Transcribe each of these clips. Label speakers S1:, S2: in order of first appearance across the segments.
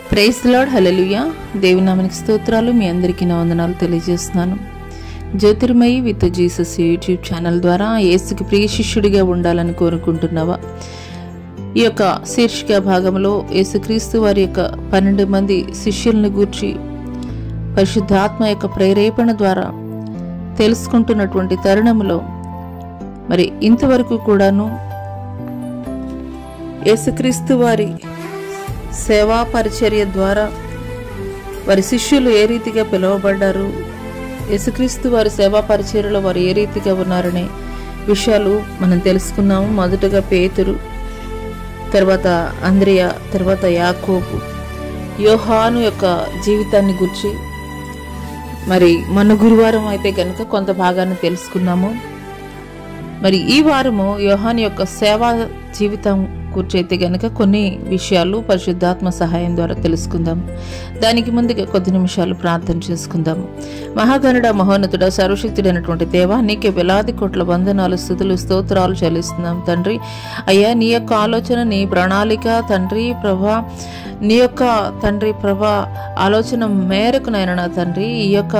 S1: Praise the lord. హల్లెలూయా. దేవుని నామానికి స్తోత్రాలు. మీ అందరికీ నా వందనాలు తెలియజేస్తున్నాను. Jyothirmayi with Jesus YouTube channel ద్వారా యేసుకి ప్రియ శిష్యుడిగా ఉండాలని కోరుకుంటున్నావా? ఈ యొక్క శీర్షిక భాగంలో యేసుక్రీస్తు వారి యొక్క 12 మంది శిష్యులను గూర్చి పరిశుద్ధాత్మ యొక్క ప్రేరేపణ ద్వారా తెలుసుకుంటున్నటువంటి తరుణంలో మరి ఇంతవరకు కూడాను యేసుక్రీస్తు వారి సేవా పరిచర్య ద్వారా వారి శిష్యులు ఏ రీతిగా పిలువబడ్డారు, యేసుక్రీస్తు వారి సేవా పరిచర్యలో వారు ఏ రీతిగా ఉన్నారనే విషయాలు మనం తెలుసుకున్నాము. మొదటగా పేతురు, తర్వాత అంద్రియ, తర్వాత యాకోబు, యోహాను యొక్క జీవితాన్ని గురించి మరి మొన్న గురువారం అయితే కనుక కొంత భాగాన్ని తెలుసుకున్నాము. మరి ఈ వారము యోహాను యొక్క సేవా జీవితం గురించి అయితే గనక కొన్ని విషయాలు పరిశుద్ధాత్మ సహాయం ద్వారా తెలుసుకుందాము. దానికి ముందుగా కొద్ది నిమిషాలు ప్రార్థన చేసుకుందాము. మహాగణుడ, మహోన్నతుడ, సర్వశక్తుడైనటువంటి దేవా, నీకే వేలాది కోట్ల వందనాలు, స్తుతులు, స్తోత్రాలు చెల్లిస్తున్నాం తండ్రి. అయ్యా, నీ యొక్క ఆలోచన, నీ ప్రణాళిక తండ్రి ప్రభా, నీ యొక్క తండ్రి ప్రభా ఆలోచన మేరకు నాయన నా తండ్రి ఈ యొక్క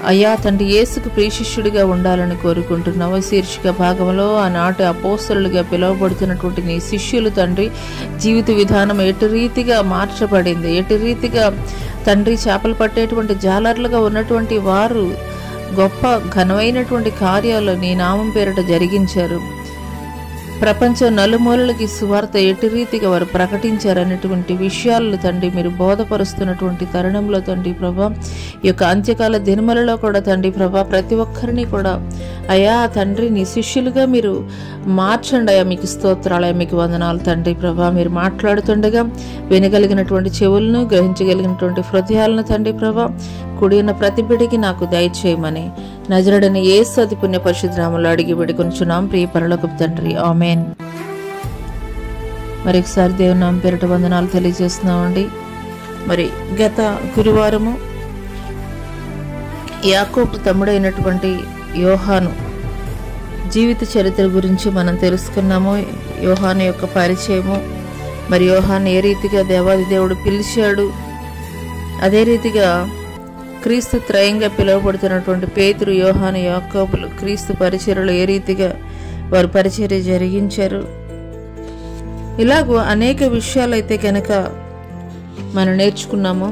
S1: అయ్యా తండ్రి యేసుకు ప్రియశిష్యుడిగా ఉండాలని కోరుకుంటున్నావు. శీర్షిక భాగంలో ఆనాటి అపోస్తలులుగా పిలువబడుతున్నటువంటి నీ శిష్యులు తండ్రి జీవిత విధానం ఎటు రీతిగా మార్చబడింది, ఎటు రీతిగా తండ్రి చేపలు పట్టేటువంటి జాలర్లుగా ఉన్నటువంటి వారు గొప్ప ఘనమైనటువంటి కార్యాలు నీ నామం పేరిట జరిగించారు. ప్రపంచం నలుమూలలకి సువార్త ఎటు రీతిగా వారు ప్రకటించారనేటువంటి విషయాలను తండ్రి మీరు బోధపరుస్తున్నటువంటి తరుణంలో తండ్రి ప్రభా, ఈ యొక్క అంత్యకాల దినములలో కూడా తండ్రి ప్రభా ప్రతి ఒక్కరిని కూడా అయా తండ్రి నీ శిష్యులుగా మీరు మార్చండి. అయ్యా మీకు స్తోత్రాలయ, మీకు వందనాలు తండ్రి ప్రభా. మీరు మాట్లాడుతుండగా వినగలిగినటువంటి చెవులను, గ్రహించగలిగినటువంటి హృదయాలను తండ్రి ప్రభా కుడి ఉన్న ప్రతి బిడ్డకి నాకు దయచేయమని నజరుడైన యేసు అతి పుణ్య పరిశుద్ధ నామములో అడిగి వేడుకొనుచున్నాం ప్రియ పరలోకపు తండ్రి, ఆమేన్. మరొకసారి దేవుని నామం పేరిట వందనాలు తెలియజేస్తున్నామండి. మరి గత గురువారము యాకోబు తమ్ముడైనటువంటి యోహాను జీవిత చరిత్ర గురించి మనం తెలుసుకున్నాము. యోహాను యొక్క పరిచయము, మరి యోహాను ఏ రీతిగా దేవాది దేవుడు పిలిచాడు, అదే రీతిగా క్రీస్తు త్రయంగా పిలువబడుతున్నటువంటి పేతురు, యోహాను, యాకోబులు క్రీస్తు పరిచర్యలో ఏ రీతిగా వారు పరిచర్య జరిగించారు, ఇలాగూ అనేక విషయాలు అయితే కనుక మనం నేర్చుకున్నాము.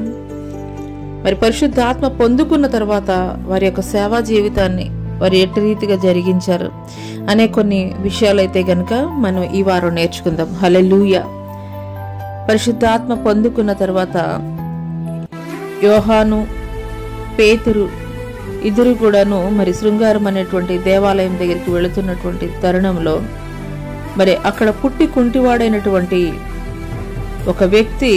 S1: మరి పరిశుద్ధాత్మ పొందుకున్న తర్వాత వారి యొక్క సేవా జీవితాన్ని వారు ఎట్టి రీతిగా జరిగించారు అనే కొన్ని విషయాలు అయితే కనుక మనం ఈ వారం నేర్చుకుందాం. హల్లెలూయా. పరిశుద్ధాత్మ పొందుకున్న తర్వాత యోహాను, పేతురు ఇద్దరు కూడాను మరి శృంగారం అనేటువంటి దేవాలయం దగ్గరికి వెళుతున్నటువంటి తరుణంలో మరి అక్కడ పుట్టి కుంటివాడైనటువంటి ఒక వ్యక్తి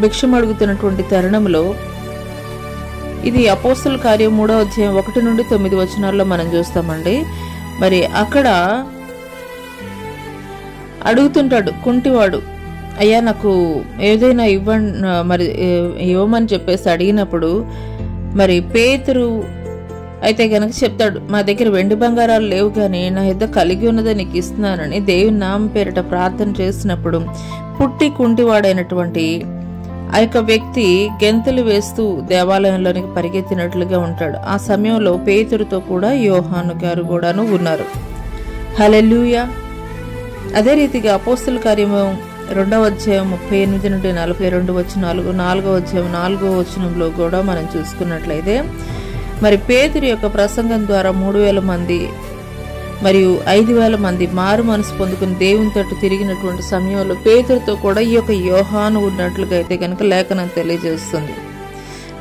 S1: భిక్షం అడుగుతున్నటువంటి తరుణంలో, ఇది అపోస్తలుల కార్యం 3వ అధ్యాయం 1 నుండి 9 వచనాల్లో మనం చూస్తామండి. మరి అక్కడ అడుగుతుంటాడు కుంటివాడు, అయ్యా నాకు ఏదైనా మరి ఇవ్వమని చెప్పేసి అడిగినప్పుడు మరి పేతురు అయితే కనుక చెప్తాడు, మా దగ్గర వెండి బంగారాలు లేవు కానీ నా యొద్ద కలిగి ఉన్నదే నీకు ఇస్తున్నానని దేవుని నామం పేరిట ప్రార్థన చేసినప్పుడు పుట్టి కుంటివాడైనటువంటి ఆ యొక్క వ్యక్తి గెంతులు వేస్తూ దేవాలయంలోనికి పరిగెత్తినట్లుగా ఉంటాడు. ఆ సమయంలో పేతురుతో కూడా యోహాను గారు కూడాను ఉన్నారు. హల్లెలూయా. అదే రీతిగా అపోస్తలుల కార్యము 2వ అధ్యాయం 38 నుండి 42 వచనాలు, 4వ అధ్యాయం 4వ వచనంలో కూడా మనం చూసుకున్నట్లయితే మరి పేతురు యొక్క ప్రసంగం ద్వారా 3000 మంది మరియు 5000 మంది మారు మనసు పొందుకుని దేవుని తట్టు తిరిగినటువంటి సమయంలో పేతురుతో కూడా ఈ యొక్క యోహాను ఉన్నట్లుగా అయితే కనుక లేఖనం తెలియజేస్తుంది.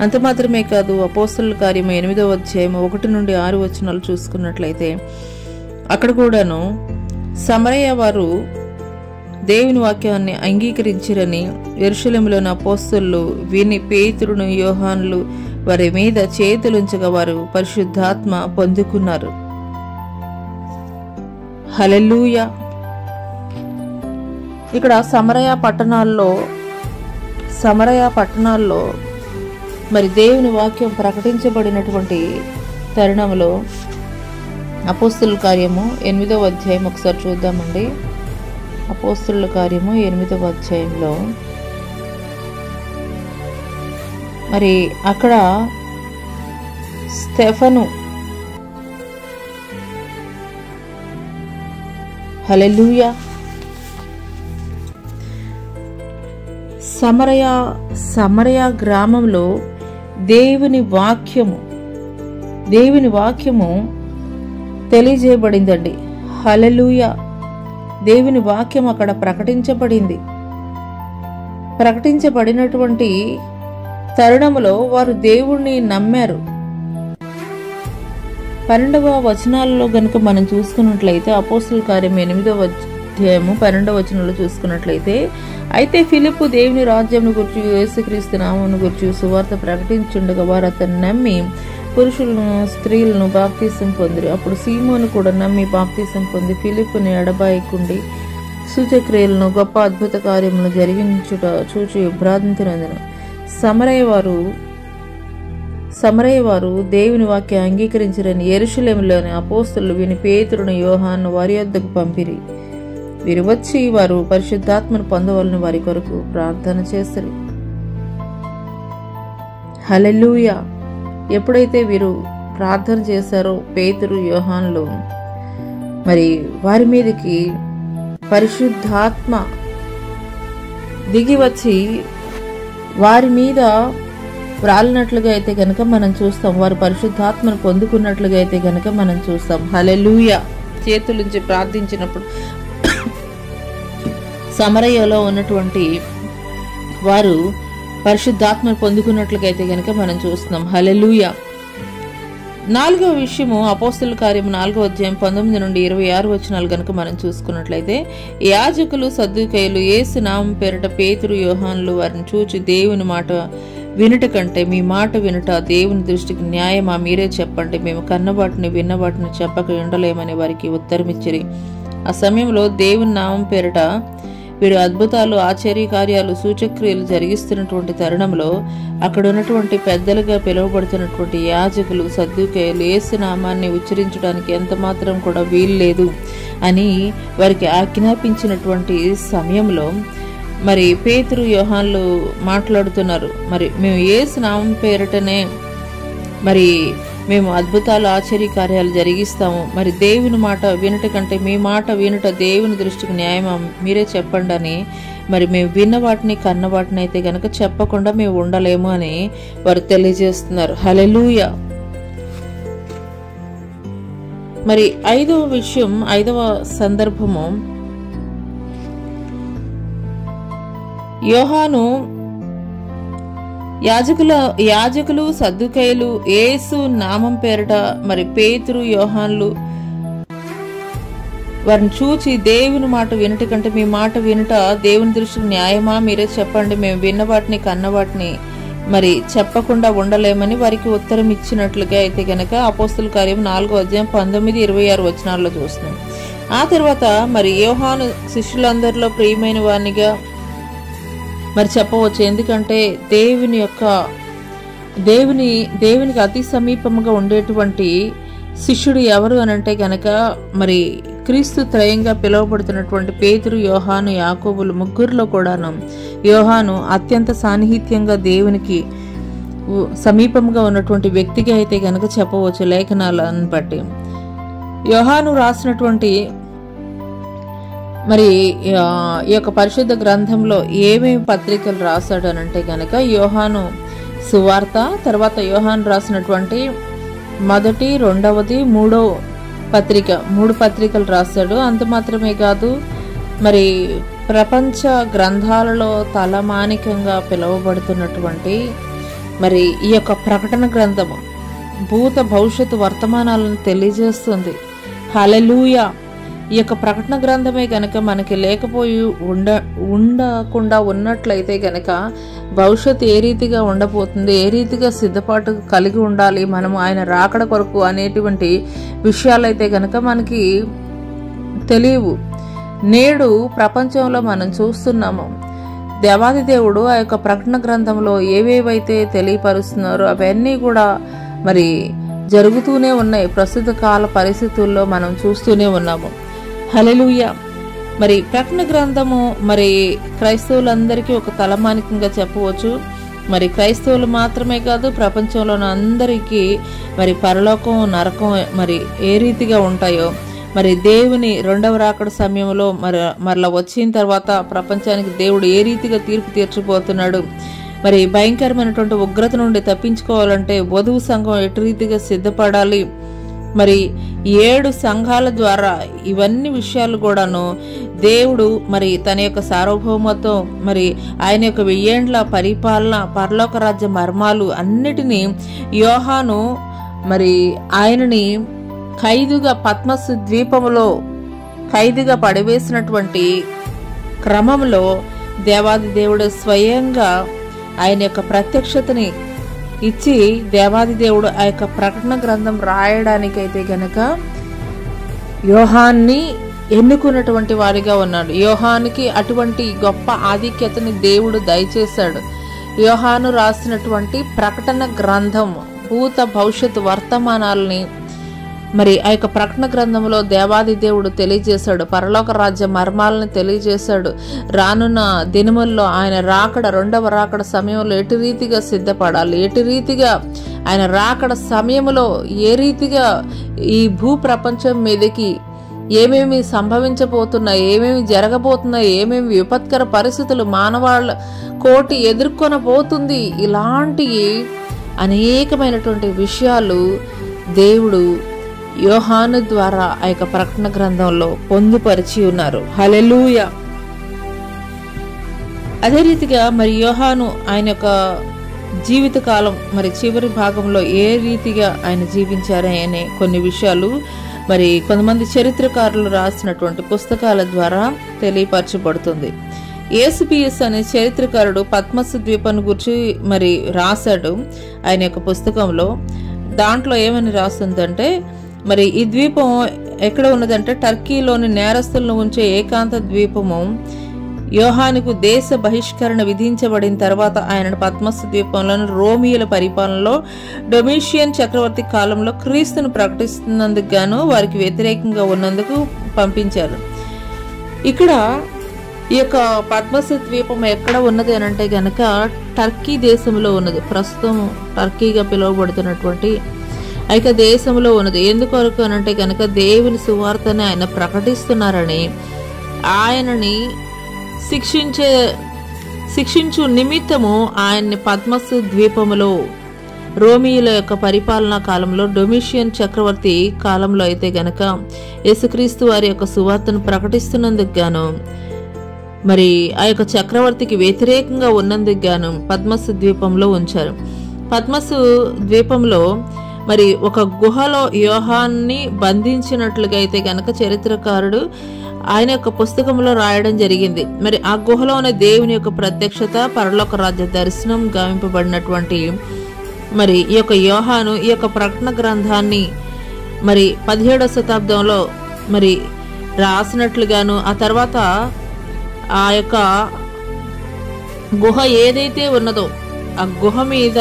S1: అంత మాత్రమే కాదు, అపోస్తలుల కార్యం 8వ అధ్యాయం 1 నుండి 6 వచనాలు చూసుకున్నట్లయితే అక్కడ కూడాను సమరయ వారు దేవుని వాక్యాన్ని అంగీకరించిరని యెరూషలేములోని అపోస్తలులు విని పేతురును, యోహానులు వారి మీద చేతులుంచగా వారు పరిశుద్ధాత్మ పొందుకున్నారు. హల్లెలూయా. ఇక్కడ సమరయ పట్టణాల్లో మరి దేవుని వాక్యం ప్రకటించబడినటువంటి తరుణంలో అపోస్తలుల కార్యము 8వ అధ్యాయం ఒకసారి చూద్దామండి. అపోస్తలుల కార్యము 8వ అధ్యాయంలో మరి అక్కడ స్టెఫను హల్లెలూయా సమరయ గ్రామంలో దేవుని వాక్యము తెలియజేయబడిందండి. హల్లెలూయా. దేవుని వాక్యం అక్కడ ప్రకటించబడినటువంటి తరుణములో వారు దేవుణ్ణి నమ్మారు. 12వ వచనాలలో గనుక మనం చూసుకున్నట్లయితే, అపోస్తలుల కార్యం 8వ అధ్యాయము 12వ వచనంలో చూసుకున్నట్లయితే, అయితే ఫిలిప్పు దేవుని రాజ్యంను గురించి యేసుక్రీస్తు నామమును గురించి సువార్త ప్రకటించుండగా వారు అతన్ని నమ్మి పురుషులను స్త్రీలను బాప్తీసం పొందిరి. అప్పుడు సీమోను కూడా నమ్మి బాప్తీసం పొంది ఫిలిప్పుని ఎడబాయకుండి సూచక్రియలను గొప్ప అద్భుత కార్యములను జరిగించుట చూచి భ్రాంతినందిన. సమరయ వారు దేవుని వాక్యం అంగీకరించరని యెరూషలేములోని అపోస్తలులు విని పేతురును యోహాను వారి యొద్దకు పంపిరి. వీరు వచ్చి వారు పరిశుద్ధాత్మను పొందవలని వారి కొరకు ప్రార్థన చేస్తారు. హల్లెలూయా. ఎప్పుడైతే వీరు ప్రార్థన చేశారో పేతురు యోహానులు, మరి వారి మీదకి పరిశుద్ధాత్మ దిగి వచ్చి వారి మీద రాలినట్లుగా అయితే గనక మనం చూస్తాం. వారు పరిశుద్ధాత్మను పొందుకున్నట్లుగా అయితే గనక మనం చూస్తాం. హల్లెలూయా. చేతులుంచి ప్రార్థించినప్పుడు సమరయలో ఉన్నటువంటి వారు పరిశుద్ధాత్మను పొందుకున్నట్లుగా అయితే గనక మనం చూస్తున్నాం. హల్లెలూయా. 4వ విషయము అపోస్తలుల కార్యం 4వ అధ్యాయం 19 నుండి 26 వచనాలు గనుక మనం చూసుకున్నట్లయితే, యాజకులు సద్దూకయ్యులు యేసు నామం పేరిట పేతురు యోహానులు వారిని చూచి దేవుని మాట వినుట కంటే మీ మాట వినుట దేవుని దృష్టికి న్యాయమా, మీరే చెప్పండి, మేము కన్నవాటిని విన్నవాటిని చెప్పక ఉండలేమని వారికి ఉత్తరమిచ్చిరి. ఆ సమయంలో దేవుని నామం పేరిట వీరు అద్భుతాలు ఆశ్చర్య కార్యాలు సూచక్రియలు జరిగిస్తున్నటువంటి తరుణంలో అక్కడ ఉన్నటువంటి పెద్దలుగా పిలువబడుతున్నటువంటి యాజకులు సద్దూకయ్యులు యేసు నామాన్ని ఉచ్చరించడానికి ఎంత మాత్రం కూడా వీల్లేదు అని వారికి ఆజ్ఞాపించినటువంటి సమయంలో మరి పేతురు యోహానులు మాట్లాడుతున్నారు. మరి మేము యేసు నామం పేరిటనే మరి మేము అద్భుతాలు ఆశ్చర్య కార్యాలు జరిగిస్తాము. మరి దేవుని మాట వినుట కంటే మీ మాట వినుట దేవుని దృష్టికి న్యాయమా, మీరే చెప్పండి అని మరి మేము విన్న వాటిని కన్న వాటిని అయితే గనక చెప్పకుండా మేము ఉండలేము అని వారు తెలియజేస్తున్నారు. హల్లెలూయా. మరి 5వ విషయం, 5వ సందర్భము, యోహాను యాజకులు సద్దూకయ్యులు యేసు నామం పేరిట మరి పేతురు యోహానులు వారిని చూచి దేవుని మాట వినుట కంటే మీ మాట వినుట దేవుని దృష్టికి న్యాయమా, మీరే చెప్పండి, మేము విన్న వాటిని కన్న వాటిని మరి చెప్పకుండా ఉండలేమని వారికి ఉత్తరం ఇచ్చినట్లుగా అయితే గనక అపోస్తలుల కార్యం 4వ అధ్యాయం 19-26 వచనాల్లో చూస్తున్నాం. ఆ తర్వాత మరి యోహాను శిష్యులందరిలో ప్రియమైన వానిగా మరి చెప్పవచ్చు. ఎందుకంటే దేవునికి అతి సమీపంగా ఉండేటువంటి శిష్యుడు ఎవరు అనంటే గనక మరి క్రీస్తు త్రయంగా పిలువబడుతున్నటువంటి పేతురు యోహాను యాకోబులు ముగ్గురులో కూడాను యోహాను అత్యంత సాన్నిహిత్యంగా దేవునికి సమీపంగా ఉన్నటువంటి వ్యక్తిగా అయితే గనక చెప్పవచ్చు లేఖనాలను బట్టి. యోహాను రాసినటువంటి మరి ఈ యొక్క పరిశుద్ధ గ్రంథంలో ఏమేమి పత్రికలు రాశాడు అనంటే గనక యోహాను సువార్త, తర్వాత యోహాను రాసినటువంటి మొదటి, రెండవది, మూడవ పత్రిక, 3 పత్రికలు రాశాడు. అంత మాత్రమే కాదు, మరి ప్రపంచ గ్రంథాలలో తలమానికంగా పిలువబడుతున్నటువంటి మరి ఈ యొక్క ప్రకటన గ్రంథము భూత భవిష్యత్తు వర్తమానాలను తెలియజేస్తుంది. హల్లెలూయా. ఈ యొక్క ప్రకటన గ్రంథమే గనక మనకి లేకపోయి ఉండకుండా ఉన్నట్లయితే గనక భవిష్యత్తు ఏ రీతిగా ఉండబోతుంది, ఏ రీతిగా సిద్ధపాటు కలిగి ఉండాలి మనము ఆయన రాకడ కొరకు అనేటువంటి విషయాలైతే గనక మనకి తెలియవు. నేడు ప్రపంచంలో మనం చూస్తున్నాము, దేవాది దేవుడు ఆ యొక్క ప్రకటన గ్రంథంలో ఏవేవైతే తెలియపరుస్తున్నారో అవన్నీ కూడా మరి జరుగుతూనే ఉన్నాయి. ప్రస్తుత కాల పరిస్థితుల్లో మనం చూస్తూనే ఉన్నాము. హల్లెలూయా. మరి ప్రకటన గ్రంథము మరి క్రైస్తవులందరికీ ఒక తలమానికంగా చెప్పవచ్చు. మరి క్రైస్తవులు మాత్రమే కాదు, ప్రపంచంలోని అందరికీ మరి పరలోకం నరకం మరి ఏ రీతిగా ఉంటాయో, మరి దేవుని రెండవ రాకడ సమయంలో మరలా వచ్చిన తర్వాత ప్రపంచానికి దేవుడు ఏ రీతిగా తీర్పు తీర్చిపోతున్నాడు, మరి భయంకరమైనటువంటి ఉగ్రత నుండి తప్పించుకోవాలంటే వధువు సంఘం ఎటు రీతిగా సిద్ధపడాలి, మరి 7 సంఘాల ద్వారా ఇవన్నీ విషయాలు కూడాను దేవుడు మరి తన యొక్క సార్వభౌమత్వం, మరి ఆయన యొక్క 1000 ఏండ్ల పరిపాలన, పరలోక రాజ్య మర్మాలు అన్నిటినీ యోహాను మరి ఆయనని ఖైదుగా పద్మస్ ద్వీపములో ఖైదుగా పడివేసినటువంటి క్రమంలో దేవాది దేవుడు స్వయంగా ఆయన యొక్క ప్రత్యక్షతని ఇచ్చి దేవాది దేవుడు ఆ యొక్క ప్రకటన గ్రంథం రాయడానికైతే గనక యోహాన్ని ఎన్నుకున్నటువంటి వారిగా ఉన్నాడు. యోహానికి అటువంటి గొప్ప ఆధిక్యతని దేవుడు దయచేశాడు. యోహాను రాసినటువంటి ప్రకటన గ్రంథం భూత భవిష్యత్ వర్తమానాలని మరి ఆ యొక్క ప్రకటన గ్రంథంలో దేవాది దేవుడు తెలియజేశాడు. పరలోక రాజ్య మర్మాలను తెలియజేశాడు. రానున్న దినముల్లో ఆయన రాకడ, రెండవ రాకడ సమయంలో ఎటు రీతిగా సిద్ధపడాలి, ఎటు రీతిగా ఆయన రాకడ సమయంలో ఏ రీతిగా ఈ భూ ప్రపంచం మీదకి ఏమేమి సంభవించబోతున్నాయి, ఏమేమి జరగబోతున్నాయి, ఏమేమి విపత్కర పరిస్థితులు మానవాళ్ళ కోటి ఎదుర్కొనబోతుంది, ఇలాంటి అనేకమైనటువంటి విషయాలు దేవుడు యోహాను ద్వారా ఆ యొక్క ప్రకటన గ్రంథంలో పొందుపరిచి ఉన్నారు. హల్లెలూయా. అదే రీతిగా మరి యోహాను ఆయన యొక్క జీవితకాలం మరి చివరి భాగంలో ఏ రీతిగా ఆయన జీవించారనే కొన్ని విషయాలు మరి కొంతమంది చరిత్రకారులు రాసినటువంటి పుస్తకాల ద్వారా తెలియపరచబడుతుంది. ఏసుబిఎస్ అనే చరిత్రకారుడు పద్మస్ ద్వీపాన్ని గురించి మరి రాశాడు ఆయన యొక్క పుస్తకంలో. దాంట్లో ఏమని రాస్తుందంటే, మరి ఈ ద్వీపం ఎక్కడ ఉన్నదంటే టర్కీలోని నేరస్తులను ఉంచే ఏకాంత ద్వీపము. యోహానుకు దేశ బహిష్కరణ విధించబడిన తర్వాత ఆయన పద్మస్ ద్వీపంలోని రోమియోల పరిపాలనలో డొమిషియన్ చక్రవర్తి కాలంలో క్రీస్తును ప్రకటిస్తున్నందుకు గాను వారికి వ్యతిరేకంగా ఉన్నందుకు పంపించారు. ఇక్కడ ఈ యొక్క పద్మస్ ద్వీపం ఎక్కడ ఉన్నది అని అంటే గనక టర్కీ దేశంలో ఉన్నది. ప్రస్తుతం టర్కీగా పిలువబడుతున్నటువంటి ఆ యొక్క దేశంలో ఉన్నది. ఎందుకొరకు అని అంటే గనక దేవుని సువార్తని ఆయన ప్రకటిస్తున్నారని, ఆయనని శిక్షించు నిమిత్తము ఆయన్ని పద్మస్ ద్వీపములో రోమియోల యొక్క పరిపాలనా కాలంలో డొమిషియన్ చక్రవర్తి కాలంలో అయితే గనక యేసుక్రీస్తు వారి యొక్క సువార్తను ప్రకటిస్తున్నందుకు గాను, మరి ఆ యొక్క చక్రవర్తికి వ్యతిరేకంగా ఉన్నందుకు గాను పద్మస్ ద్వీపంలో ఉంచారు. పద్మస్ ద్వీపంలో మరి ఒక గుహలో యోహాన్ని బంధించినట్లుగా అయితే గనక చరిత్రకారుడు ఆయన యొక్క పుస్తకంలో రాయడం జరిగింది. మరి ఆ గుహలోనే దేవుని యొక్క ప్రత్యక్షత, పరలోక రాజ్య దర్శనం గావింపబడినటువంటి మరి ఈ యొక్క యోహాను ఈ యొక్క ప్రకటన గ్రంథాన్ని మరి 17వ శతాబ్దంలో మరి రాసినట్లుగాను, ఆ తర్వాత ఆ యొక్క గుహ ఏదైతే ఉన్నదో ఆ గుహ మీద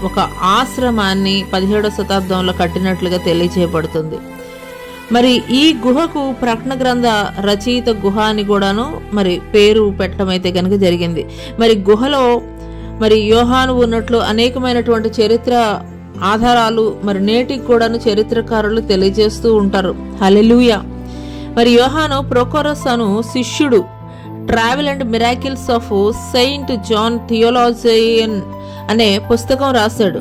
S1: ఒక ఆశ్రమాన్ని 17వ శతాబ్దంలో కట్టినట్లుగా తెలియజేయబడుతుంది. మరి ఈ గుహకు ప్రకటన గ్రంథ రచయిత గుహ అని కూడాను మరి పేరు పెట్టడం అయితే కనుక జరిగింది. మరి గుహలో మరి యోహాను ఉన్నట్లు అనేకమైనటువంటి చరిత్ర ఆధారాలు మరి నేటికి కూడాను చరిత్రకారులు తెలియజేస్తూ ఉంటారు. హల్లెలూయా. మరి యోహాను ప్రొకోరస్ అను శిష్యుడు travel and miracles of saint John theologian అనే పుస్తకం రాశాడు.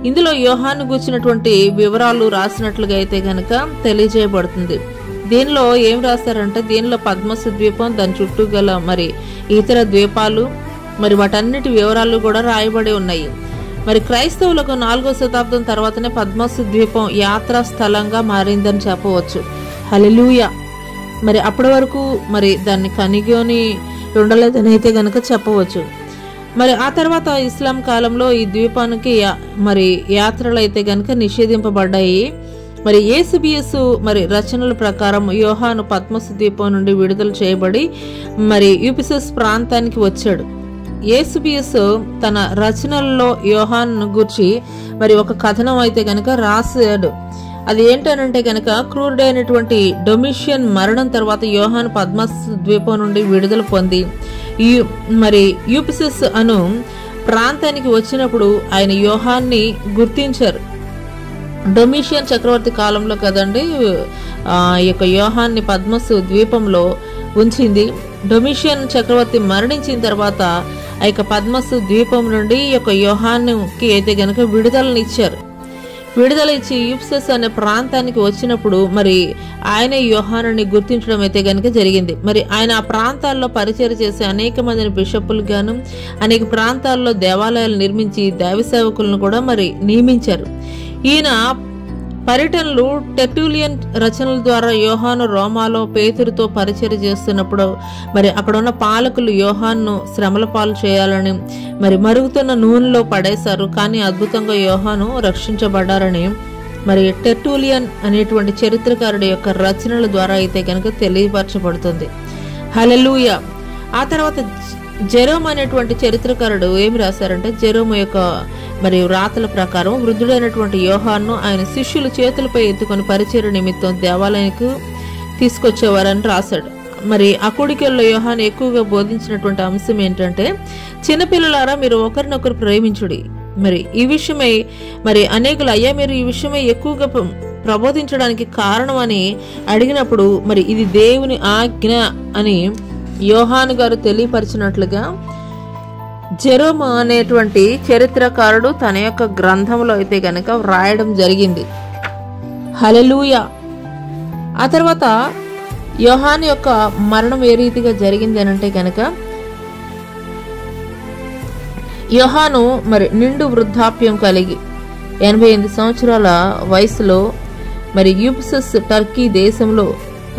S1: ఇందులో యోహాను గురించినటువంటి వివరాలు రాసినట్లుగా అయితే గనక తెలియజేయబడుతుంది. దీనిలో ఏం రాశారంటే, దీనిలో పద్మస్ ద్వీపం, దాని చుట్టూ గల మరి ఇతర ద్వీపాలు మరి వాటన్నిటి వివరాలు కూడా రాయబడి ఉన్నాయి. మరి క్రైస్తవులకు 4వ శతాబ్దం తర్వాతనే పద్మస్ ద్వీపం యాత్రా స్థలంగా మారిందని చెప్పవచ్చు. హల్లెలూయా. మరి అప్పటి వరకు మరి దాన్ని కనిగొని ఉండలేదని అయితే గనక చెప్పవచ్చు. మరి ఆ తర్వాత ఇస్లాం కాలంలో ఈ ద్వీపానికి మరి యాత్రలు అయితే గనక నిషేధింపబడ్డాయి. మరి ఏసుబిఎస్ మరి రచనల ప్రకారం యోహాను పద్మస్ ద్వీపం నుండి విడుదల చేయబడి మరి యూపిసస్ ప్రాంతానికి వచ్చాడు. ఏసుబిఎస్ తన రచనల్లో యోహాను గురించి మరి ఒక కథనం అయితే గనక రాశాడు. అది ఏంటనంటే గనక క్రూరుడైనటువంటి డొమిషియన్ మరణం తర్వాత యోహాను పద్మస్ ద్వీపం నుండి విడుదల పొంది మరి యూపిసస్ అను ప్రాంతానికి వచ్చినప్పుడు ఆయన యోహాన్ని గుర్తించారు. డొమిషియన్ చక్రవర్తి కాలంలో కదండి ఈ యొక్క యోహాన్ని పద్మసు ద్వీపంలో ఉంచింది. డొమిషియన్ చక్రవర్తి మరణించిన తర్వాత ఆ యొక్క పద్మసు ద్వీపం నుండి ఈ యొక్క యోహానుకి అయితే గనక విడుదలనిచ్చారు. విడుదల ఇచ్చి యూప్సస్ అనే ప్రాంతానికి వచ్చినప్పుడు మరి ఆయన యోహానుని గుర్తించడం అయితే గనక జరిగింది. మరి ఆయన ఆ ప్రాంతాల్లో పరిచయం చేసే అనేక మందిని బిషప్పులకు గాను అనేక ప్రాంతాల్లో దేవాలయాలు నిర్మించి దైవ సేవకులను కూడా మరి నియమించారు. ఈయన పర్యటనలు టెర్టులియన్ రచనల ద్వారా యోహాను రోమాలో పేతురుతో పరిచయం చేస్తున్నప్పుడు మరి అక్కడ ఉన్న పాలకులు యోహాన్ను శ్రమల పాలు చేయాలని మరి మరుగుతున్న నూనెలో పడేశారు. కానీ అద్భుతంగా యోహాను రక్షించబడ్డారని మరి టెర్టులియన్ అనేటువంటి చరిత్రకారుడి యొక్క రచనల ద్వారా అయితే కనుక తెలియపరచబడుతుంది. హల్లెలూయా. ఆ తర్వాత జెరోమ్ అనేటువంటి చరిత్రకారుడు ఏమి రాశారంటే, జెరోమ్ యొక్క మరి వ్రాతల ప్రకారం వృద్ధుడైనటువంటి యోహాను ఆయన శిష్యులు చేతులపై ఎత్తుకొని పరిచర్య నిమిత్తం దేవాలయానికి తీసుకొచ్చేవారని రాశాడు. మరి ఆ కూడికల్లో యోహాను ఎక్కువగా బోధించినటువంటి అంశం ఏంటంటే, చిన్నపిల్లలారా మీరు ఒకరినొకరు ప్రేమించుడి. మరి ఈ విషయమై మరి అనేకులు అయ్యా మీరు ఈ విషయమై ఎక్కువగా ప్రబోధించడానికి కారణం అని అడిగినప్పుడు మరి ఇది దేవుని ఆజ్ఞ అని యోహాను గారు తెలియపరిచినట్లుగా జెరోమ్ అనేటువంటి చరిత్రకారుడు తన యొక్క గ్రంథంలో అయితే గనక వ్రాయడం జరిగింది. హల్లెలూయా. ఆ తర్వాత యోహాను యొక్క మరణం ఏ రీతిగా జరిగింది అని అంటే గనక, యోహాను మరి నిండు వృద్ధాప్యం కలిగి 88 సంవత్సరాల వయసులో మరి యూప్సస్ టర్కీ దేశంలో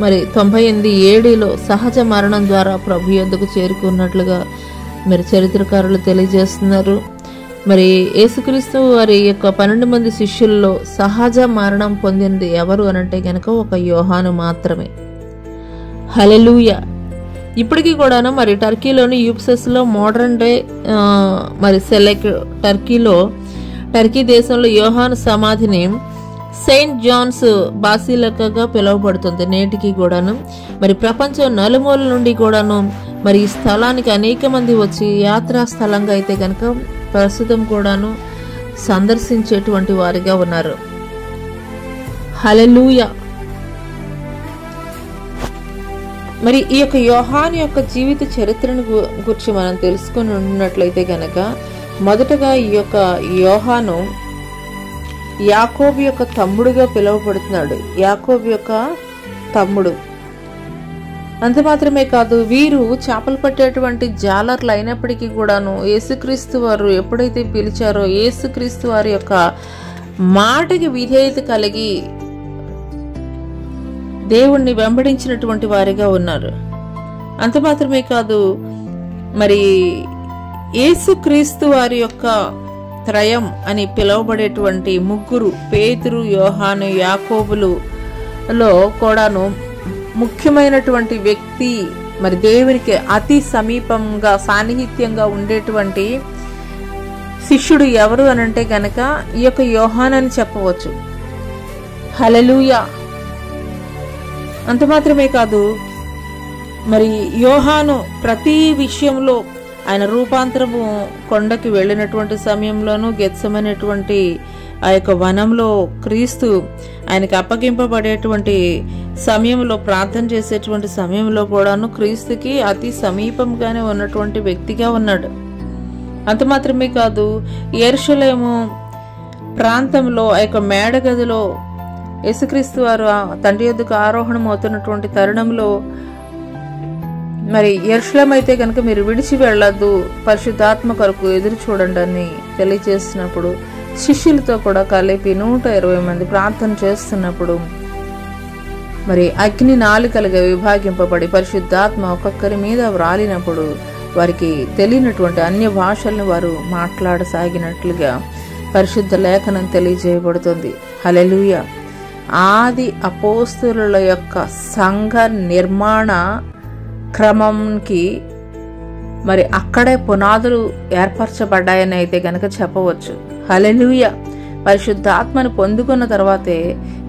S1: మరి 98 ఏడీలో సహజ మరణం ద్వారా ప్రభు యొద్దకు చేరుకున్నట్లుగా మరి చరిత్రకారులు తెలియజేస్తున్నారు. మరి యేసుక్రీస్తు వారి యొక్క 12 మంది శిష్యుల్లో సహజ మరణం పొందినది ఎవరు అనంటే గనక ఒక యోహాను మాత్రమే. హల్లెలూయా. ఇప్పటికీ కూడాను మరి టర్కీలోని యూప్సస్లో మోడర్న్ డే మరి టర్కీ దేశంలో యోహాను సమాధిని సెయింట్ జాన్స్ బాసిలికాగా పిలువబడుతుంది నేటికి కూడాను. మరి ప్రపంచం నలుమూల నుండి కూడాను మరి ఈ స్థలానికి అనేక మంది వచ్చి యాత్రా స్థలంగా అయితే కనుక ప్రస్తుతం కూడాను సందర్శించేటువంటి వారిగా ఉన్నారు. హల్లెలూయా. మరి ఈ యొక్క యోహాను యొక్క జీవిత చరిత్రను గురించి మనం తెలుసుకొని ఉన్నట్లయితే గనక, మొదటగా ఈ యొక్క యోహాను యాకోబు యొక్క తమ్ముడుగా పిలువబడుతున్నాడు. యాకోబు యొక్క తమ్ముడు. అంత మాత్రమే కాదు, వీరు చేపలు పట్టేటువంటి జాలర్లు అయినప్పటికీ కూడాను యేసుక్రీస్తు వారు ఎప్పుడైతే పిలిచారో యేసుక్రీస్తు వారి యొక్క మాటకి విధేయత కలిగి దేవుణ్ణి వెంబడించినటువంటి వారిగా ఉన్నారు. అంత మాత్రమే కాదు, మరి యేసుక్రీస్తు వారి యొక్క త్రయం అని పిలువబడేటువంటి ముగ్గురు పేతురు, యోహాను, యాకోబులలో కూడాను ముఖ్యమైనటువంటి వ్యక్తి మరి దేవునికి అతి సమీపంగా సాన్నిహిత్యంగా ఉండేటువంటి శిష్యుడు ఎవరు అనంటే గనక ఈ యొక్క యోహాను అని చెప్పవచ్చు. హల్లెలూయా. అంత మాత్రమే కాదు, మరి యోహాను ప్రతి విషయంలో ఆయన రూపాంతరము కొండకి వెళ్ళినటువంటి సమయంలోనూ గెత్సెమనేటువంటి ఆ యొక్క వనంలో క్రీస్తు ఆయనకి అప్పగింపబడేటువంటి సమయంలో ప్రార్థన చేసేటువంటి సమయంలో కూడాను క్రీస్తుకి అతి సమీపంగానే ఉన్నటువంటి వ్యక్తిగా ఉన్నాడు. అంత మాత్రమే కాదు, యెరూషలేము ప్రాంతంలో ఆ యొక్క మేడగదిలో యేసుక్రీస్తు వారు తండ్రి యొద్దకు ఆరోహణం అవుతున్నటువంటి తరుణంలో మరి యెరూషలేము అయితే కనుక మీరు విడిచి వెళ్ళొద్దు, పరిశుద్ధాత్మ కొరకు ఎదురు చూడండి అని తెలియజేసినప్పుడు శిష్యులతో కూడా కలిపి 120 మంది ప్రార్థన చేస్తున్నప్పుడు మరి అగ్ని నాలుకలుగా విభాగింపబడి పరిశుద్ధాత్మ ఒక్కొక్కరి మీద వ్రాలినప్పుడు వారికి తెలియనటువంటి అన్య భాషలను వారు మాట్లాడసాగినట్లుగా పరిశుద్ధ లేఖనం తెలియజేయబడుతుంది. హల్లెలూయా. ఆది అపోస్తలుల యొక్క సంఘ నిర్మాణ క్రమంకి మరి అక్కడే పునాదులు ఏర్పరచబడ్డాయని అయితే గనక చెప్పవచ్చు. హల్లెలూయా. పరిశుద్ధాత్మను పొందుకున్న తర్వాతే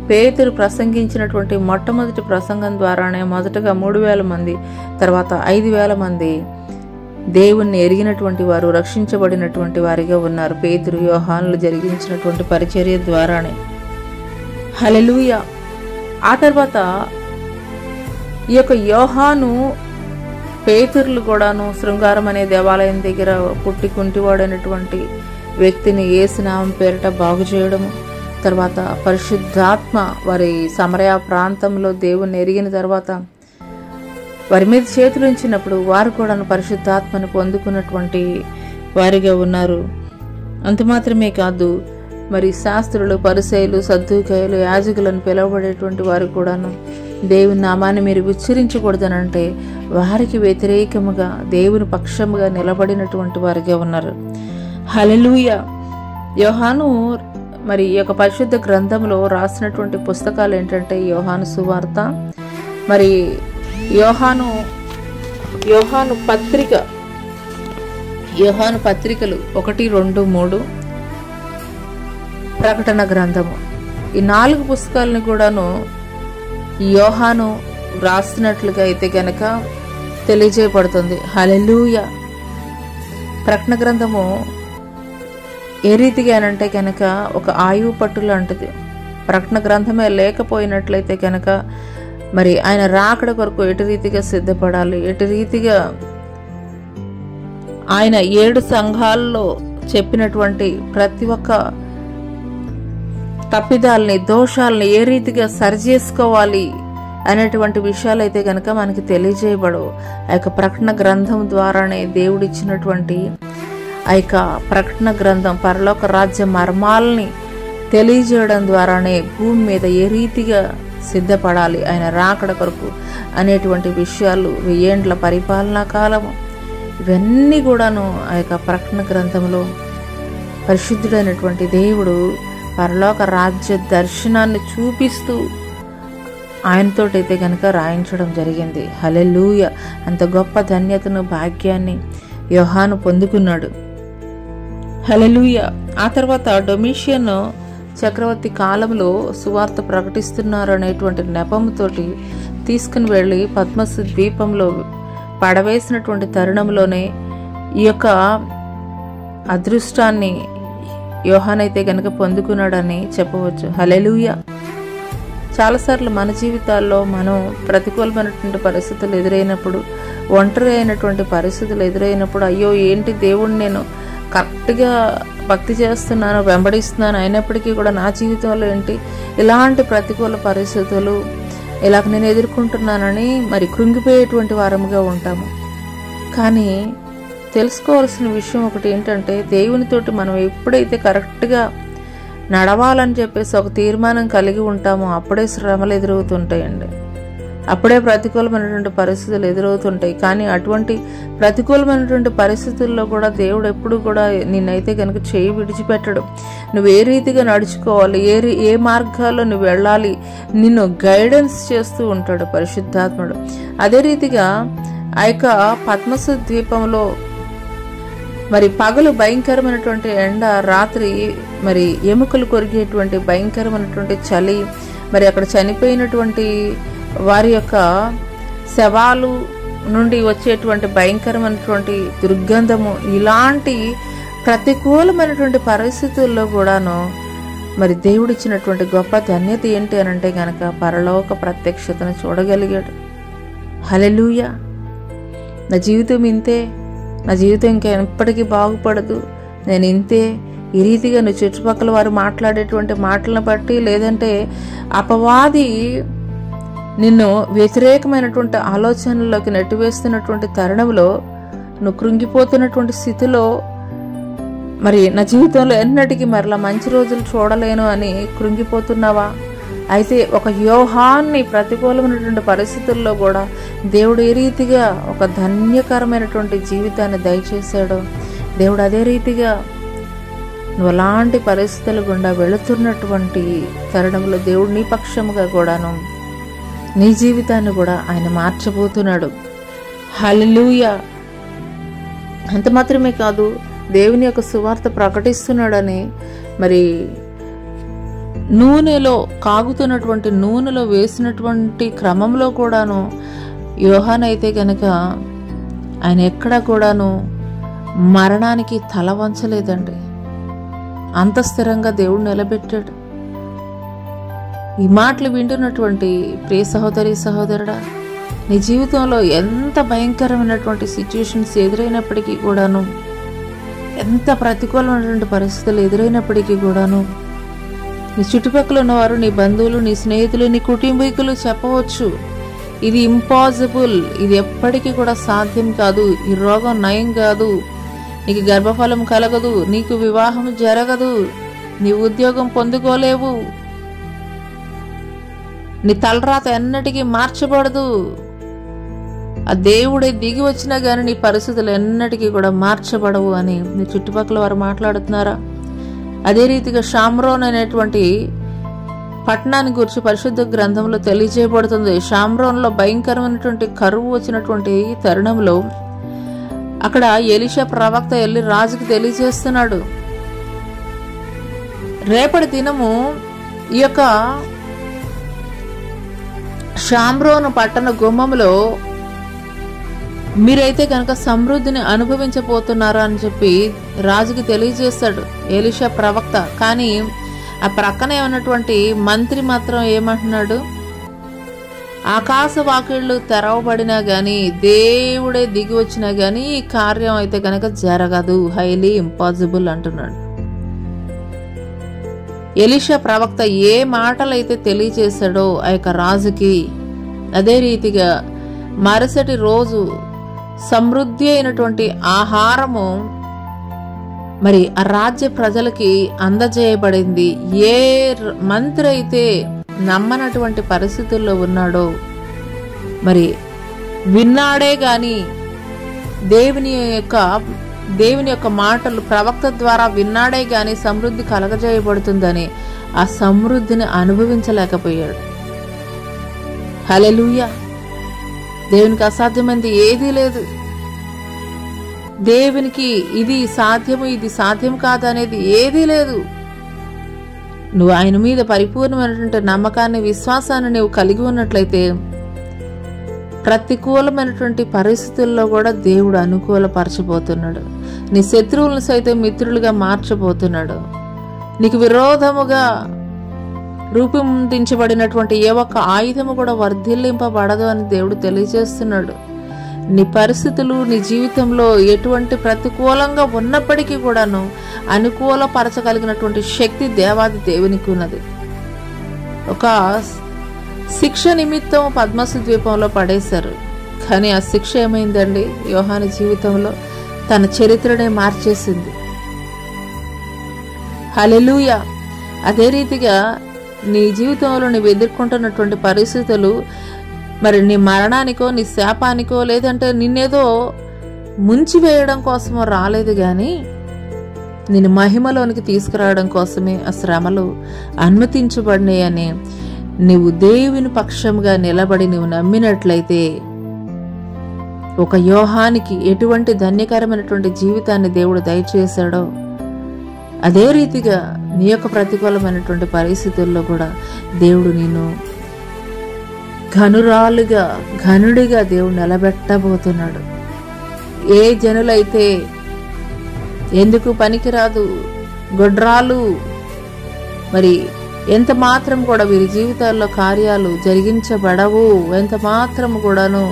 S1: పేతురు ప్రసంగించినటువంటి మొట్టమొదటి ప్రసంగం ద్వారానే మొదటగా 3000 మంది, తర్వాత 5000 మంది దేవుణ్ణి ఎరిగినటువంటి వారు, రక్షించబడినటువంటి వారిగా ఉన్నారు. పేతురు, యోహానులు జరిగించినటువంటి పరిచర్య ద్వారానే. హల్లెలూయా. ఆ తర్వాత ఈ యొక్క యోహాను, పేతురులు కూడాను శృంగారం అనే దేవాలయం దగ్గర పుట్టి కుంటివాడైనటువంటి వ్యక్తిని యేసు నామం పేరిట బాగు చేయడము, తర్వాత పరిశుద్ధాత్మ వారి సమరయ ప్రాంతంలో దేవుణ్ణి ఎరిగిన తర్వాత వారి మీద చేతులు ఉంచినప్పుడు వారు కూడా పరిశుద్ధాత్మను పొందుకున్నటువంటి వారిగా ఉన్నారు. అంత మాత్రమే కాదు, మరి శాస్త్రులు, పరిసయ్యులు, సద్దూకయ్యులు, యాజకులను పిలువబడేటువంటి వారు కూడాను దేవుని నామాన్ని మీరు ఉచ్చరించకూడదనంటే వారికి వ్యతిరేకముగా దేవుని పక్షముగా నిలబడినటువంటి వారిగా ఉన్నారు. హల్లెలూయా. యోహాను మరి ఈ యొక్క పరిశుద్ధ గ్రంథంలో రాసినటువంటి పుస్తకాలు ఏంటంటే యోహాను సువార్త, మరి యోహాను పత్రికలు 1, 2, 3, ప్రకటన గ్రంథము, ఈ 4 పుస్తకాలను కూడాను యోహాను రాస్తున్నట్లుగా అయితే గనక తెలియజేయబడుతుంది. హల్లెలూయా. ప్రకటన గ్రంథము ఏ రీతిగా అనంటే కనుక ఒక ఆయువు పట్టు లాంటిది. ప్రకటన గ్రంథమే లేకపోయినట్లయితే కనుక మరి ఆయన రాకడ కొరకు ఎటు రీతిగా సిద్ధపడాలి, ఎటు రీతిగా ఆయన 7 సంఘాల్లో చెప్పినటువంటి ప్రతి ఒక్క తప్పిదాలని, దోషాలని ఏ రీతిగా సరిచేసుకోవాలి అనేటువంటి విషయాలు అయితే కనుక మనకి తెలియజేయబడవు. ఆ యొక్క ప్రకటన గ్రంథం ద్వారానే దేవుడిచ్చినటువంటి ఆ యొక్క ప్రకటన గ్రంథం పరలోక రాజ్య మర్మాలని తెలియజేయడం ద్వారానే భూమి మీద ఏ రీతిగా సిద్ధపడాలి ఆయన రాకడ కొరకు అనేటువంటి విషయాలు, 1000 ఏండ్ల పరిపాలనా కాలము, ఇవన్నీ కూడాను ఆ యొక్క ప్రకటన గ్రంథంలో పరిశుద్ధుడైనటువంటి దేవుడు పరలోక రాజ్య దర్శనాన్ని చూపిస్తూ ఆయనతోటైతే గనక రాయించడం జరిగింది. హల్లెలూయా. అంత గొప్ప ధన్యతను, భాగ్యాన్ని యోహాను పొందుకున్నాడు. హల్లెలూయా. ఆ తర్వాత డొమిషియన్ చక్రవర్తి కాలంలో సువార్త ప్రకటిస్తున్నారు అనేటువంటి నెపముతోటి తీసుకుని వెళ్ళి పద్మసు ద్వీపంలో పడవేసినటువంటి తరుణంలోనే ఈ యొక్క అదృష్టాన్ని యోహానైతే గనక పొందుకున్నాడని చెప్పవచ్చు. హల్లెలూయా. చాలాసార్లు మన జీవితాల్లో మనం ప్రతికూలమైనటువంటి పరిస్థితులు ఎదురైనప్పుడు, ఒంటరి అయినటువంటి పరిస్థితులు ఎదురైనప్పుడు, అయ్యో ఏంటి దేవుణ్ణి నేను కరెక్ట్గా భక్తి చేస్తున్నాను, వెంబడిస్తున్నాను, అయినప్పటికీ కూడా నా జీవితంలో ఏంటి ఇలాంటి ప్రతికూల పరిస్థితులు ఇలాగ నేను ఎదుర్కొంటున్నానని మరి కృంగిపోయేటువంటి వారముగా ఉంటాము. కానీ తెలుసుకోవాల్సిన విషయం ఒకటి ఏంటంటే, దేవునితోటి మనం ఎప్పుడైతే కరెక్ట్గా నడవాలని చెప్పేసి ఒక తీర్మానం కలిగి ఉంటామో అప్పుడే శ్రమలు ఎదురవుతుంటాయండి, అప్పుడే ప్రతికూలమైనటువంటి పరిస్థితులు ఎదురవుతుంటాయి. కానీ అటువంటి ప్రతికూలమైనటువంటి పరిస్థితుల్లో కూడా దేవుడు ఎప్పుడు కూడా నిన్నైతే కనుక చేయి విడిచిపెట్టడు. నువ్వు ఏ రీతిగా నడుచుకోవాలి, ఏ మార్గాల్లో నువ్వు వెళ్ళాలి, నిన్ను గైడెన్స్ చేస్తూ ఉంటాడు పరిశుద్ధాత్ముడు. అదే రీతిగా ఆ యొక్క పద్మసు ద్వీపంలో మరి పగలు భయంకరమైనటువంటి ఎండ, రాత్రి మరి ఎముకలు కొరిగేటువంటి భయంకరమైనటువంటి చలి, మరి అక్కడ చనిపోయినటువంటి వారి యొక్క శవాలు నుండి వచ్చేటువంటి భయంకరమైనటువంటి దుర్గంధము, ఇలాంటి ప్రతికూలమైనటువంటి పరిస్థితుల్లో కూడాను మరి దేవుడిచ్చినటువంటి గొప్ప ధన్యత ఏంటి అని అంటే కనుక పరలోక ప్రత్యక్షతను చూడగలిగాడు. హల్లెలూయా. నా జీవితం ఇంతే, నా జీవితం ఇంకా ఎప్పటికీ బాగుపడదు, నేను ఇంతే, ఈ రీతిగా నువ్వు చుట్టుపక్కల వారు మాట్లాడేటువంటి మాటలను బట్టి, లేదంటే అపవాది నిన్ను వ్యతిరేకమైనటువంటి ఆలోచనల్లోకి నెట్టివేస్తున్నటువంటి తరుణంలో నువ్వు కృంగిపోతున్నటువంటి స్థితిలో, మరి నా జీవితంలో ఎన్నటికీ మరలా మంచి రోజులు చూడలేను అని కృంగిపోతున్నావా? అయితే ఒక యోహాన్ని ప్రతికూలమైనటువంటి పరిస్థితుల్లో కూడా దేవుడు ఏ రీతిగా ఒక ధన్యకరమైనటువంటి జీవితాన్ని దయచేశాడో, దేవుడు అదే రీతిగా నువ్వు అలాంటి పరిస్థితుల గుండా వెళుతున్నటువంటి తరుణంలో దేవుడు నీ పక్షముగా కూడాను నీ జీవితాన్ని కూడా ఆయన మార్చబోతున్నాడు. హల్లెలూయా. అంత మాత్రమే కాదు, దేవుని యొక్క సువార్త ప్రకటిస్తున్నాడని మరి నూనెలో కాగుతున్నటువంటి నూనెలో వేసినటువంటి క్రమంలో కూడాను యోహాను అయితే కనుక ఆయన ఎక్కడ కూడాను మరణానికి తల వంచలేదండి. అంత స్థిరంగా దేవుడు నిలబెట్టాడు. ఈ మాటలు వింటున్నటువంటి ప్రియ సహోదరి సహోదరుడా, నీ జీవితంలో ఎంత భయంకరమైనటువంటి సిచ్యుయేషన్స్ ఎదురైనప్పటికీ కూడాను, ఎంత ప్రతికూలమైనటువంటి పరిస్థితులు ఎదురైనప్పటికీ కూడాను, నీ చుట్టుపక్కల ఉన్నవారు, నీ బంధువులు, నీ స్నేహితులు, నీ కుటుంబీకులు చెప్పవచ్చు, ఇది ఇంపాసిబుల్, ఇది ఎప్పటికీ కూడా సాధ్యం కాదు, ఈ రోగం నయం కాదు, నీకు గర్భఫలం కలగదు, నీకు వివాహం జరగదు, నీ ఉద్యోగం పొందుకోలేవు, నీ తలరాత ఎన్నటికీ మార్చబడదు. ఆ దేవుడే దిగి వచ్చినా గానీ నీ పరిస్థితులు ఎన్నటికీ కూడా మార్చబడవు అని నీ చుట్టుపక్కల వారు మాట్లాడుతున్నారా? అదే రీతిగా షామ్రోన్ అనేటువంటి పట్టణాన్ని గురించి పరిశుద్ధ గ్రంథంలో తెలియజేయబడుతుంది. షామ్రోన్లో భయంకరమైనటువంటి కరువు వచ్చినటువంటి తరుణంలో అక్కడ ఎలీషా ప్రవక్త వెళ్ళి రాజుకు తెలియజేస్తున్నాడు, రేపటి దినము ఈ యొక్క షామ్రోను పట్టణ గుమ్మంలో మీరైతే కనుక సమృద్ధిని అనుభవించబోతున్నారు అని చెప్పి రాజుకి తెలియజేస్తాడు ఎలీషా ప్రవక్త. కానీ ఆ ప్రక్కనే ఉన్నటువంటి మంత్రి మాత్రం ఏమంటున్నాడు, ఆకాశ వాకిళ్ళు తెరవబడినా గాని, దేవుడే దిగి వచ్చినా గాని ఈ కార్యం అయితే కనుక జరగదు, హైలీ ఇంపాసిబుల్ అంటున్నాడు. ఎలీషా ప్రవక్త ఏ మాటలైతే తెలియజేశాడో ఆ యొక్క రాజుకి, అదే రీతిగా మరుసటి రోజు సమృద్ధి అయినటువంటి ఆహారము మరి ఆ రాజ్య ప్రజలకి అందజేయబడింది. ఏ మంత్రి అయితే నమ్మనటువంటి పరిస్థితుల్లో ఉన్నాడో, మరి విన్నాడే గాని దేవుని యొక్క మాటలు ప్రవక్త ద్వారా విన్నాడే గాని సమృద్ధి కలగజేయబడుతుందని ఆ సమృద్ధిని అనుభవించలేకపోయాడు. హల్లెలూయా! దేవునికి అసాధ్యమైనది ఏదీ లేదు. దేవునికి ఇది సాధ్యము, ఇది సాధ్యం కాదు అనేది ఏదీ లేదు. నువ్వు ఆయన మీద పరిపూర్ణమైనటువంటి నమ్మకాన్ని, విశ్వాసాన్ని నువ్వు కలిగి ఉన్నట్లయితే ప్రతికూలమైనటువంటి పరిస్థితుల్లో కూడా దేవుడు అనుకూలపరచబోతున్నాడు. నీ శత్రువులను సైతం మిత్రులుగా మార్చబోతున్నాడు. నీకు విరోధముగా రూపొందించబడినటువంటి ఏ ఒక్క ఆయుధము కూడా వర్ధిల్లింపబడదు అని దేవుడు తెలియజేస్తున్నాడు. నీ పరిస్థితులు నీ జీవితంలో ఎటువంటి ప్రతికూలంగా ఉన్నప్పటికీ కూడాను అనుకూలపరచగలిగినటువంటి శక్తి దేవాది దేవునికి ఉన్నది. ఒక శిక్ష నిమిత్తం పద్మసు ద్వీపంలో పడేశారు, కానీ ఆ శిక్ష ఏమైందండి? యోహాను జీవితంలో తన చరిత్రనే మార్చేసింది. హల్లెలూయా! అదే రీతిగా నీ జీవితంలో నువ్వు ఎదుర్కొంటున్నటువంటి పరిస్థితులు మరి నీ మరణానికో, నీ శాపానికో, లేదంటే నిన్నేదో ముంచివేయడం కోసమో రాలేదు, కానీ నిన్ను మహిమలోనికి తీసుకురావడం కోసమే ఆ శ్రమలు అనుమతించబడినాయని నీవు దేవుని పక్షంగా నిలబడి నువ్వు నమ్మినట్లయితే ఒక యోహానికి ఎటువంటి ధన్యకరమైనటువంటి జీవితాన్ని దేవుడు దయచేశాడో అదే రీతిగా నీ యొక్క ప్రతికూలమైనటువంటి పరిస్థితుల్లో కూడా దేవుడు నిన్ను ఘనుడిగా దేవుడు నిలబెట్టబోతున్నాడు. ఏ జనులైతే ఎందుకు పనికిరాదు, గొడ్రాలు, మరి ఎంత మాత్రం కూడా వీరి జీవితాల్లో కార్యాలు జరిగించబడవు, ఎంత మాత్రం కూడాను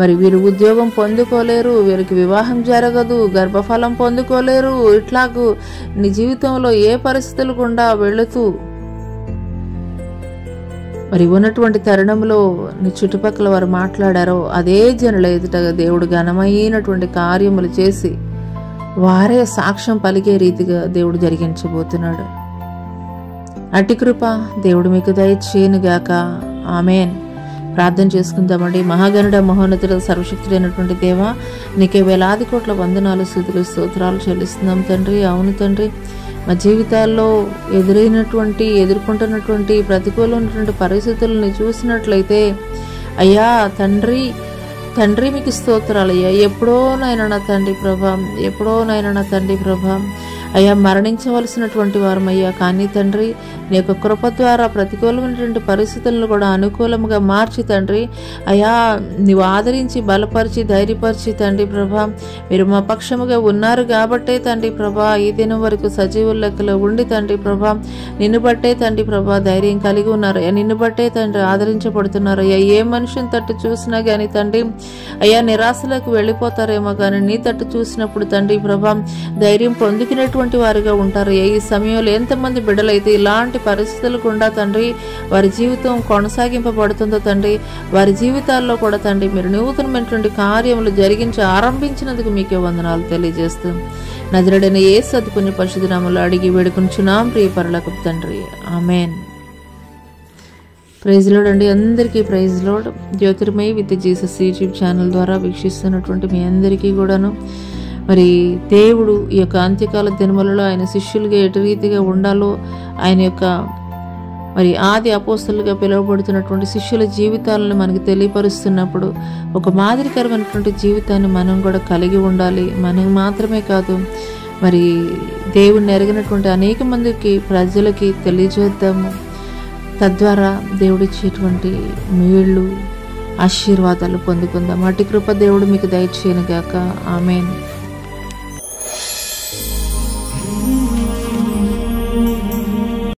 S1: మరి వీరు ఉద్యోగం పొందుకోలేరు, వీరికి వివాహం జరగదు, గర్భఫలం పొందుకోలేరు, ఇట్లాగూ నీ జీవితంలో ఏ పరిస్థితులు గుండా వెళుతూ మరి ఉన్నటువంటి తరుణంలో నీ చుట్టుపక్కల వారు మాట్లాడారో అదే జనుల ఎదుట దేవుడు ఘనమైనటువంటి కార్యములు చేసి వారే సాక్ష్యం పలికే రీతిగా దేవుడు జరిగించబోతున్నాడు. అట్టి కృప దేవుడు మీకు దయచేయునుగాక. ఆమేన్. ప్రార్థన చేసుకుందామండి. మహాగణుడ, మహోన్నతుడ, సర్వశక్తుడైనటువంటి దేవా, నీకే వేలాది కోట్ల వందనాలు, స్తుతులు, స్తోత్రాలు చెల్లిస్తున్నాం తండ్రి. అవును తండ్రి, మా జీవితాల్లో ఎదుర్కొంటున్నటువంటి ప్రతికూలమైనటువంటి పరిస్థితులను చూసినట్లయితే అయ్యా తండ్రి మీకు స్తోత్రాలు అయ్యా. ఎప్పుడోనైనా నా తండ్రి ప్రభా అయ్యా మరణించవలసినటువంటి వారమయ్యా, కానీ తండ్రి నీ యొక్క కృప ద్వారా ప్రతికూలమైనటువంటి పరిస్థితులను కూడా అనుకూలంగా మార్చి తండ్రి అయ్యా నీవు ఆదరించి బలపరిచి ధైర్యపరిచి తండ్రి ప్రభా మీరు మా పక్షముగా ఉన్నారు కాబట్టే తండ్రి ప్రభా ఈ దినం వరకు సజీవుల లెక్కలో ఉండి తండ్రి ప్రభా నిన్ను బట్టే తండ్రి ప్రభా ధైర్యం కలిగి ఉన్నారు అయ్యా, నిన్ను బట్టే తండ్రి ఆదరించబడుతున్నారు అయ్యా. ఏ మనిషిని తట్టు చూసినా కానీ తండ్రి అయ్యా నిరాశలకు వెళ్ళిపోతారేమో కానీ నీ తట్టు చూసినప్పుడు తండ్రి ప్రభా ధైర్యం పొందుకునేటువంటి వారిగా ఉంటారు. ఈ సమయంలో ఎంతమంది బిడ్డలైతే ఇలాంటి పరిస్థితులు గుండా తండ్రి వారి జీవితం కొనసాగింపబడుతుందో తండ్రి వారి జీవితాల్లో కూడా తండ్రి మీరు నూతనమైనటువంటి కార్యములు జరిగించి ఆరంభించినందుకు మీకే వందనాలు తెలియజేస్తూ నజరుడైన యేసు అతి పుణ్య పరిశుద్ధ నామములో అడిగి వేడుకొనుచున్నాం ప్రియ పరలోకపు తండ్రి, ఆమేన్. ప్రైజ్ లార్డ్ అండి, అందరికీ praise Lord. Jyothirmayi with Jesus YouTube channel ద్వారా వీక్షిస్తున్నటువంటి మీ అందరికీ కూడాను మరి దేవుడు ఈ యొక్క అంత్యకాల దినములలో ఆయన శిష్యులుగా ఎటు రీతిగా ఉండాలో ఆయన యొక్క మరి ఆది అపోస్తలుగా పిలువబడుతున్నటువంటి శిష్యుల జీవితాలను మనకు తెలియపరుస్తున్నప్పుడు ఒక మాదిరికరమైనటువంటి జీవితాన్ని మనం కూడా కలిగి ఉండాలి. మనం మాత్రమే కాదు మరి దేవుణ్ణి ఎరిగినటువంటి అనేక మందికి ప్రజలకి తెలియజేద్దాము. తద్వారా దేవుడిచ్చేటువంటి మేళ్ళు ఆశీర్వాదాలు పొందుకుందాం. అటు కృప దేవుడు మీకు దయచేయనుగాక, ఆమేన్.